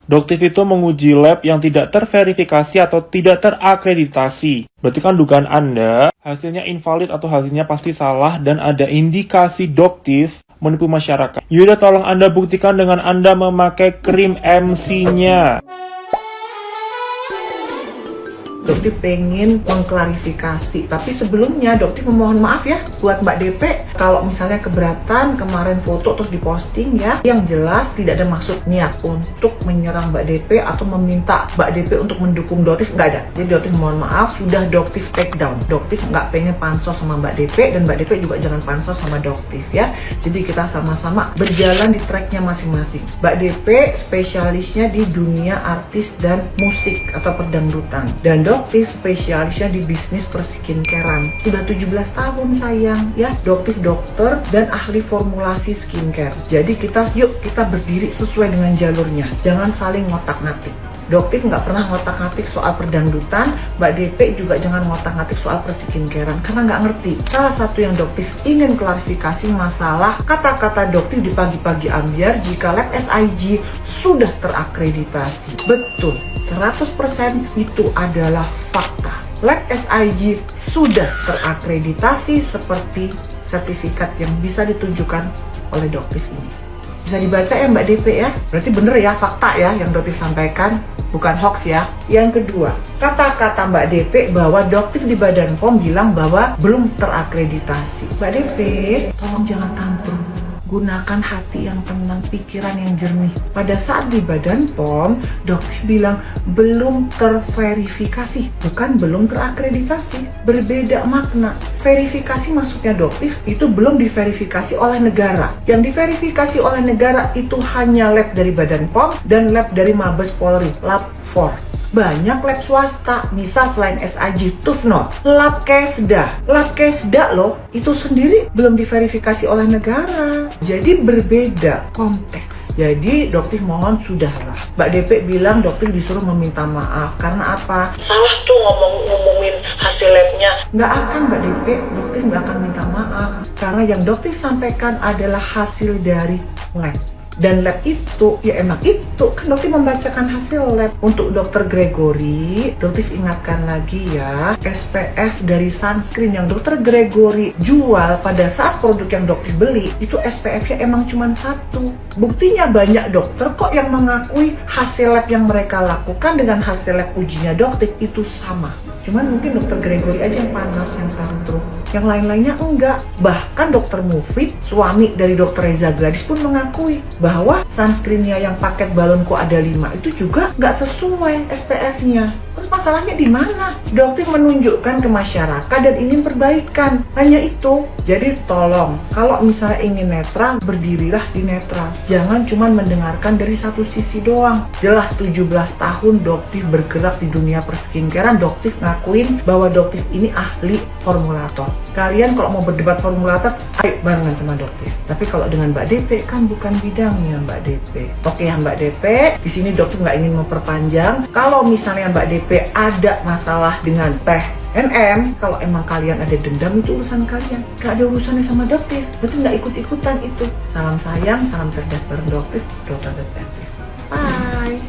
Doktif itu menguji lab yang tidak terverifikasi atau tidak terakreditasi. Berarti kan dugaan Anda hasilnya invalid atau hasilnya pasti salah dan ada indikasi doktif menipu masyarakat. Yaudah, tolong Anda buktikan dengan Anda memakai krim MC-nya. Dokter pengen mengklarifikasi, tapi sebelumnya dokter memohon maaf ya buat Mbak DP kalau misalnya keberatan kemarin foto terus diposting ya, yang jelas tidak ada maksud niat untuk menyerang Mbak DP atau meminta Mbak DP untuk mendukung Doktif, nggak ada. Jadi dokter mohon maaf, sudah Doktif take down. Doktif nggak pengen pansos sama Mbak DP dan Mbak DP juga jangan pansos sama Doktif ya. Jadi kita sama-sama berjalan di tracknya masing-masing. Mbak DP spesialisnya di dunia artis dan musik atau perdangdutan, dan Doktif spesialisnya di bisnis perskincarean. Sudah 17 tahun sayang ya, Doktif dokter dan ahli formulasi skincare. Jadi yuk kita berdiri sesuai dengan jalurnya, jangan saling ngotak-ngatik. Doktif nggak pernah ngotak-ngatik soal perdangdutan, Mbak DP juga jangan ngotak-ngatik soal perskincarean karena nggak ngerti. Salah satu yang Doktif ingin klarifikasi masalah kata-kata Doktif di pagi-pagi ambiar jika lab SIG sudah terakreditasi. Betul, 100% itu adalah fakta. Lab SIG sudah terakreditasi seperti sertifikat yang bisa ditunjukkan oleh Doktif ini. Bisa dibaca ya Mbak DP ya, berarti bener ya fakta ya yang Doktif sampaikan, bukan hoax ya. Yang kedua, kata-kata Mbak DP bahwa Doktif di Badan POM bilang bahwa belum terakreditasi. Mbak DP, tolong jangan tantrum. Gunakan hati yang tenang, pikiran yang jernih. Pada saat di Badan POM, Doktif bilang belum terverifikasi, bukan belum terakreditasi. Berbeda makna. Verifikasi maksudnya Doktif itu belum diverifikasi oleh negara. Yang diverifikasi oleh negara itu hanya lab dari Badan POM dan lab dari Mabes Polri, lab 4. Banyak lab swasta, misal selain SIG, Tufno, lab Kesda loh, itu sendiri belum diverifikasi oleh negara. Jadi berbeda konteks. Jadi Doktif mohon sudahlah. Mbak DP bilang Doktif disuruh meminta maaf. Karena apa? Salah tuh ngomongin hasil labnya. Nggak akan Mbak DP, Doktif nggak akan minta maaf. Karena yang Doktif sampaikan adalah hasil dari lab. Dan lab itu, ya emang itu, kan Doktif membacakan hasil lab. Untuk Dokter Gregory, Doktif ingatkan lagi ya, SPF dari sunscreen yang Dokter Gregory jual pada saat produk yang Doktif beli, itu SPF-nya emang cuma 1. Buktinya banyak dokter kok yang mengakui hasil lab yang mereka lakukan dengan hasil lab ujinya Doktif itu sama. Cuman mungkin Dokter Gregory aja yang panas, yang tantrum. Yang lain-lainnya enggak. Bahkan Dokter Mufid, suami dari Dokter Reza Gladys pun mengakui bahwa sunscreennya yang paket balonku ada 5 itu juga nggak sesuai SPF-nya. Terus masalahnya di mana? Dokter menunjukkan ke masyarakat dan ingin perbaikan. Hanya itu. Jadi tolong, kalau misalnya ingin netral, berdirilah di netral. Jangan cuma mendengarkan dari satu sisi doang. Jelas 17 tahun Doktif bergerak di dunia perskincarean, Doktif ngakuin bahwa Doktif ini ahli formulator. Kalian kalau mau berdebat formulator, ayo barengan sama Doktif. Tapi kalau dengan Mbak DP kan bukan bidangnya Mbak DP. Oke ya Mbak DP, di sini Doktif nggak ingin memperpanjang. Kalau misalnya Mbak DP ada masalah dengan teh NM, kalau emang kalian ada dendam itu urusan kalian, gak ada urusannya sama Doktif. Berarti nggak ikut-ikutan itu. Salam sayang, salam cerdas bareng Doktif, Dokter Detektif. Bye.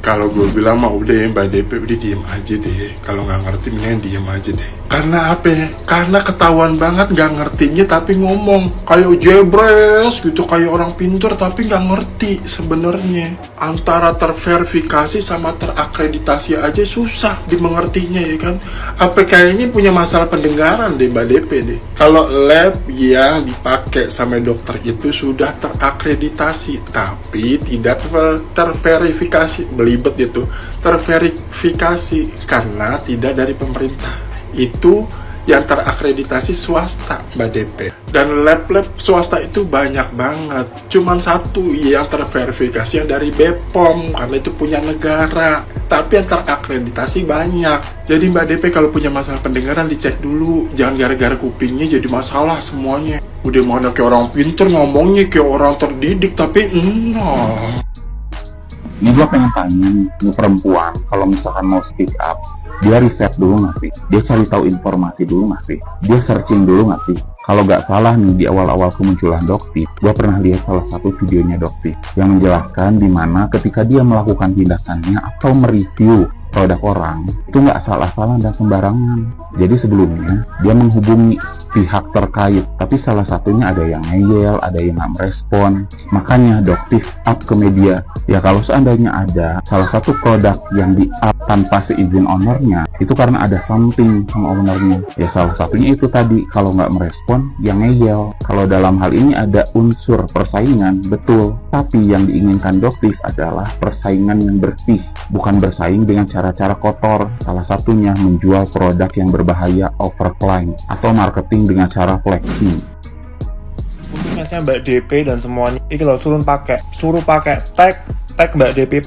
Kalau gue bilang mah udah ya Mbak DP udah diem aja deh. Kalau nggak ngerti mendingan diem aja deh. Karena apa ya? Karena ketahuan banget nggak ngertinya tapi ngomong kayak jebres gitu, kayak orang pintar tapi nggak ngerti sebenarnya. Antara terverifikasi sama terakreditasi aja susah dimengertinya ya kan. Apa kayaknya punya masalah pendengaran deh Mbak DP deh. Kalau lab yang dipakai sama dokter itu sudah terakreditasi tapi tidak terverifikasi, belibet gitu, terverifikasi karena tidak dari pemerintah. Itu yang terakreditasi swasta Mbak DP. Dan lab-lab swasta itu banyak banget. Cuman 1 yang terverifikasi yang dari BPOM karena itu punya negara. Tapi yang terakreditasi banyak. Jadi Mbak DP kalau punya masalah pendengaran dicek dulu. Jangan gara-gara kupingnya jadi masalah semuanya. Udah mana kayak orang pinter ngomongnya kayak orang terdidik tapi Ini gue pengen tanya nih perempuan, kalau misalkan mau speak up, dia riset dulu nggak sih? Dia cari tahu informasi dulu nggak sih? Dia searching dulu nggak sih? Kalau nggak salah nih, di awal-awal kemunculan Doktif, gue pernah lihat salah satu videonya Doktif yang menjelaskan di mana ketika dia melakukan tindakannya atau mereview produk orang, itu nggak salah-salah dan sembarangan. Jadi sebelumnya dia menghubungi pihak terkait, tapi salah satunya ada yang ngeyel, ada yang nggak merespon. Makanya Doktif up ke media. Ya kalau seandainya ada salah satu produk yang di up tanpa seizin ownernya, itu karena ada something sama ownernya. Ya salah satunya itu tadi, kalau nggak merespon, yang ngeyel. Kalau dalam hal ini ada unsur persaingan, betul. Tapi yang diinginkan Doktif adalah persaingan yang bersih, bukan bersaing dengan cara-cara kotor. Salah satunya menjual produk yang berbahaya overclaim atau marketing dengan cara flexing. Khususnya Mbak DP dan semuanya, ini loh suruh pakai tag Mbak DP,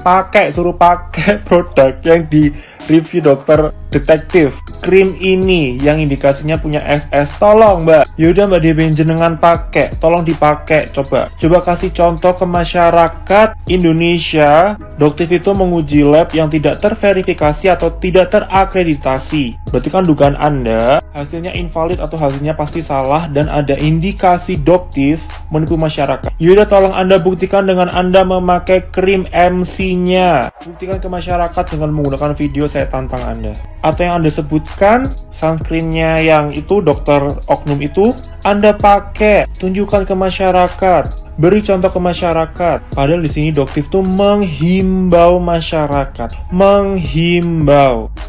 suruh pakai produk yang di review dokter detektif. Krim ini yang indikasinya punya SS, tolong Mbak, yaudah Mbak DP jenengan pakai, tolong dipakai. Coba kasih contoh ke masyarakat Indonesia. Doktif itu menguji lab yang tidak terverifikasi atau tidak terakreditasi. Berarti kan dugaan Anda hasilnya invalid atau hasilnya pasti salah dan ada indikasi Doktif menipu masyarakat. Yaudah tolong Anda buktikan dengan Anda memakai krim MC-nya. Buktikan ke masyarakat dengan menggunakan video, saya tantang Anda. Atau yang Anda sebutkan sunscreen-nya yang itu dokter oknum itu Anda pakai, tunjukkan ke masyarakat, beri contoh ke masyarakat. Padahal di sini Doktif tuh menghimbau masyarakat,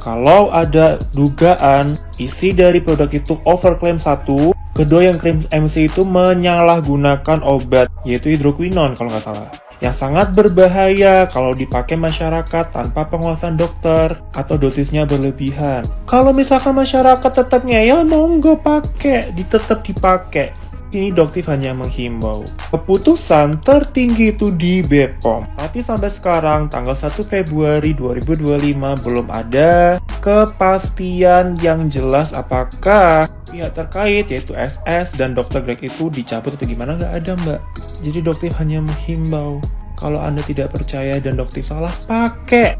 kalau ada dugaan isi dari produk itu overclaim satu, kedua yang krim MC itu menyalahgunakan obat, yaitu hidroquinon kalau nggak salah, yang sangat berbahaya kalau dipakai masyarakat tanpa pengawasan dokter atau dosisnya berlebihan. Kalau misalkan masyarakat tetap ngeyel, monggo pakai, tetap dipakai. Ini Doktif hanya menghimbau. Keputusan tertinggi itu di BPOM. Tapi sampai sekarang tanggal 1 Februari 2025 belum ada kepastian yang jelas apakah pihak terkait yaitu SS dan Dr. Greg itu dicabut atau gimana, nggak ada Mbak. Jadi Doktif hanya menghimbau. Kalau Anda tidak percaya dan Doktif salah, pakai.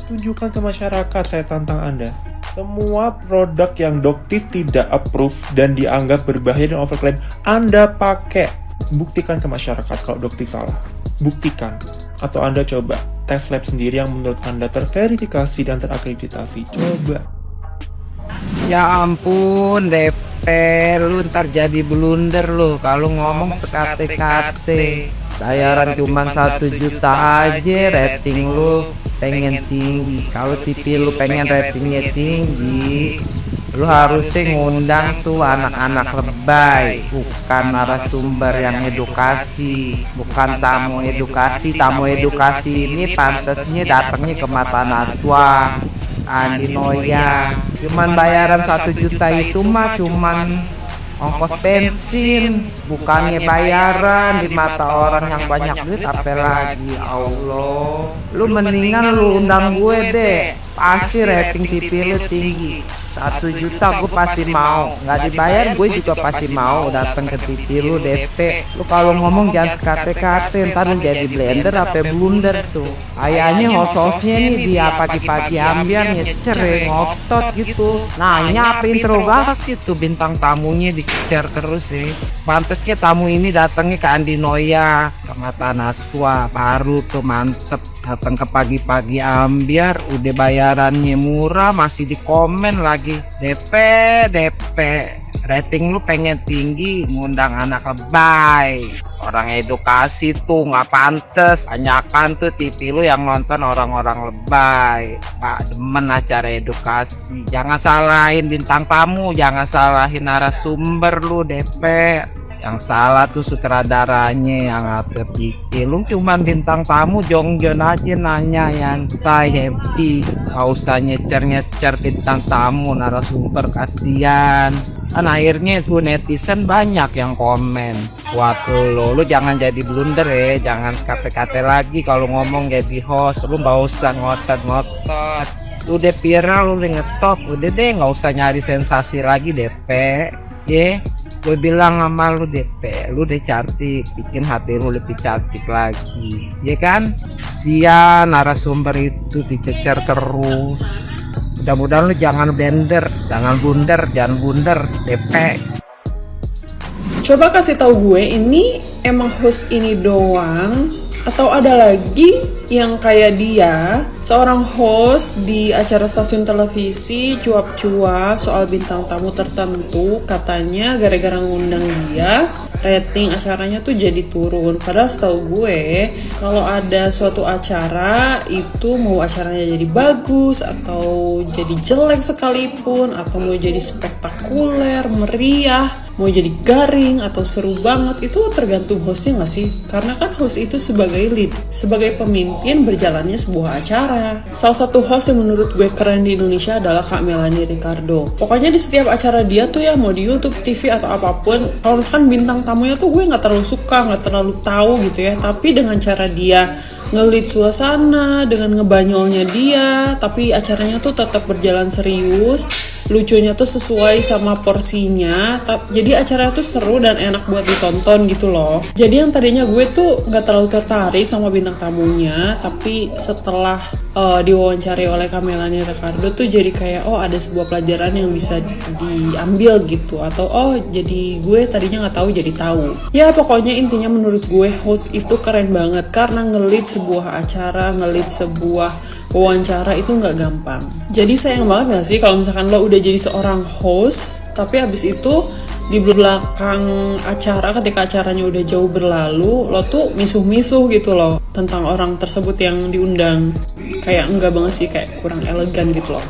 Tunjukkan ke masyarakat, saya tantang Anda. Semua produk yang Doktif tidak approve dan dianggap berbahaya dan overclaim, Anda pakai. Buktikan ke masyarakat kalau Doktif salah. Buktikan. Atau Anda coba tes lab sendiri yang menurut Anda terverifikasi dan terakreditasi. Coba. Ya ampun, DP, lu ntar jadi blunder lu kalau ngomong sekate-kate. Bayaran cuma 1 juta aja, rating lu pengen tinggi. Kalau TV lu pengen ratingnya tinggi, lu harusnya ngundang tuh anak-anak lebay, bukan narasumber yang edukasi, bukan tamu edukasi. Tamu edukasi ini pantasnya datangnya ke Mata Najwa, Andi Noya. Cuman bayaran 1 juta itu mah cuman ongkos bensin, bukannya bayaran. Di mata orang yang banyak duit apalagi. Allah, lu mendingan lu undang gue deh, pasti rating TV lu tinggi. 1 juta gue pasti mau, nggak dibayar gue juga pasti mau datang ke TV lu DP. Lu kalau ngomong jangan sekate-kate, ntar lu jadi blender apa blunder tuh. Kayaknya host-hostnya nih dia pagi-pagi ambiar nyecer ngotot gitu, nanya apa interogasi tuh bintang tamunya dikejar terus sih. Pantasnya tamu ini datangnya ke Andi Noya, ke Mata Najwa, baru tuh mantep. Datang ke pagi-pagi ambiar, udah bayarannya murah masih di komen lagi. DP, rating lu pengen tinggi, ngundang anak lebay. Orang edukasi tuh nggak pantes. Banyakan tuh TV lu yang nonton orang-orang lebay, nggak demen acara edukasi. Jangan salahin bintang tamu, jangan salahin narasumber lu DP. Yang salah tuh sutradaranya yang ngatur dikit. Lu cuman bintang tamu, jongjon aja nanya yang happy. Gak usah nyecer bintang tamu, narasumber kasihan. Kan akhirnya tuh netizen banyak yang komen. Waduh lu jangan jadi blunder ya, jangan sekate-kate lagi kalau ngomong jadi host. Lu gak usah ngotot-ngotot. Lu udah viral, lu udah ngetop, udah deh gak usah nyari sensasi lagi DP. Gue bilang sama lu DP, lu udah cantik, bikin hati lu lebih cantik lagi, ya kan? Sian narasumber itu dicecer terus. Mudah-mudahan lu jangan blunder DP. Coba kasih tahu gue, ini emang host ini doang atau ada lagi yang kayak dia, seorang host di acara stasiun televisi cuap-cuap soal bintang tamu tertentu, katanya gara-gara ngundang dia rating acaranya tuh jadi turun. Padahal setahu gue kalau ada suatu acara itu mau acaranya jadi bagus atau jadi jelek sekalipun, atau mau jadi spektakuler, meriah, mau jadi garing atau seru banget, itu tergantung hostnya nggak sih? Karena kan host itu sebagai lead, sebagai pemimpin berjalannya sebuah acara. Salah satu host yang menurut gue keren di Indonesia adalah Kak Melanie Ricardo. Pokoknya di setiap acara dia tuh ya, mau di YouTube, TV atau apapun, kalau misalkan bintang tamunya tuh gue nggak terlalu suka, nggak terlalu tahu gitu ya, tapi dengan cara dia nge-lead suasana, dengan ngebanyolnya dia, tapi acaranya tuh tetap berjalan serius, lucunya tuh sesuai sama porsinya, jadi acaranya tuh seru dan enak buat ditonton gitu loh. Jadi yang tadinya gue tuh nggak terlalu tertarik sama bintang tamunya, tapi setelah diwawancari oleh Kak Melanie Ricardo tuh jadi kayak ada sebuah pelajaran yang bisa diambil gitu, atau jadi gue tadinya nggak tahu jadi tahu. Ya pokoknya intinya menurut gue host itu keren banget karena nge-lead sebuah acara, nge-lead sebuah wawancara itu nggak gampang. Jadi sayang banget gak sih kalau misalkan lo udah jadi seorang host tapi habis itu di belakang acara, ketika acaranya udah jauh berlalu, lo tuh misuh-misuh gitu loh tentang orang tersebut yang diundang. Kayak enggak banget sih, kayak kurang elegan gitu loh.